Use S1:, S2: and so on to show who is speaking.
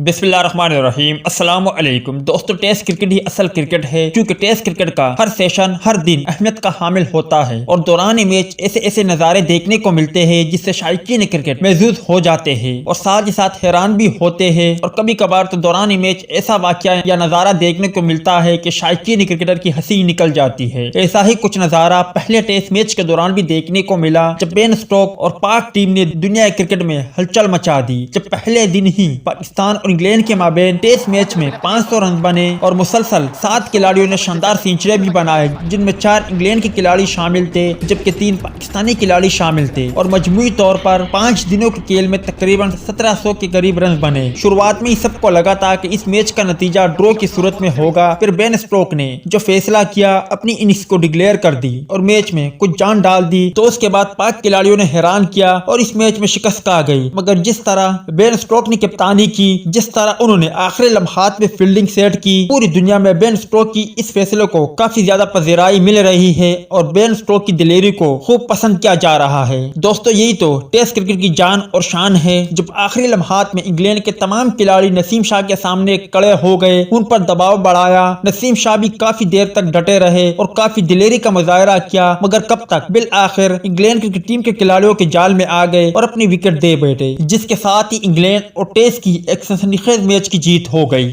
S1: بسم اللہ الرحمن الرحیم۔ السلام علیکم دوستو، ٹیسٹ کرکٹ ہی اصل کرکٹ ہے، کیونکہ ٹیسٹ کرکٹ کا ہر سیشن ہر دن اہمیت کا حامل ہوتا ہے اور دوران میچ ایسے نظارے دیکھنے کو ملتے ہیں جس سے شائقین کرکٹ محظوظ ہو جاتے ہیں اور ساتھ ہی ساتھ حیران بھی ہوتے ہیں، اور کبھی کبھار تو دوران میچ ایسا واقعہ یا نظارہ دیکھنے کو ملتا ہے کہ شائقین کرکٹر کی ہنسی نکل جاتی ہے۔ ایسا ہی کچھ نظارہ پہلے ٹیسٹ میچ کے دوران بھی دیکھنے کو ملا، جب بین سٹوک اور پاک ٹیم نے دنیا کرکٹ میں ہلچل مچا دی، جب پہلے دن ہی پاکستان اور انگلینڈ کے مابین ٹیسٹ میچ میں 500 رن بنے اور مسلسل 7 کھلاڑیوں نے شاندار سینچری بھی بنائے، جن میں 4 انگلینڈ کے کھلاڑی شامل تھے جبکہ 3 پاکستانی کھلاڑی شامل تھے، اور مجموعی طور پر 5 دنوں کے کھیل میں تقریباً 1700 کے قریب رنز بنے۔ شروعات میں ہی سب کو لگا تھا کہ اس میچ کا نتیجہ ڈرو کی صورت میں ہوگا، پھر بین سٹوک نے جو فیصلہ کیا اپنی اننگز کو ڈکلیئر کر دی اور میچ میں کچھ جان ڈال دی، تو اس کے بعد پاک کھلاڑیوں نے حیران کیا اور اس میچ میں شکست کھا گئی۔ مگر جس طرح بین سٹوک نے کپتانی کی، جس طرح انہوں نے آخری لمحات میں فیلڈنگ سیٹ کی، پوری دنیا میں بین سٹوک کی اس فیصلے کو کافی زیادہ پذیرائی مل رہی ہے اور بین سٹوک کی دلیری کو خوب پسند کیا جا رہا ہے۔ دوستو، یہی تو ٹیسٹ کرکٹ کی جان اور شان ہے، جب آخری لمحات میں انگلینڈ کے تمام کھلاڑی نسیم شاہ کے سامنے کھڑے ہو گئے، ان پر دباؤ بڑھایا۔ نسیم شاہ بھی کافی دیر تک ڈٹے رہے اور کافی دلیری کا مظاہرہ کیا، مگر کب تک بالآخر انگلینڈ کرکٹ ٹیم کے کھلاڑیوں کے جال میں آ گئے اور اپنی وکٹ دے بیٹھے، جس کے ساتھ ہی انگلینڈ اور ٹیسٹ کی ایک سنسنی خیز میچ کی جیت ہو گئی۔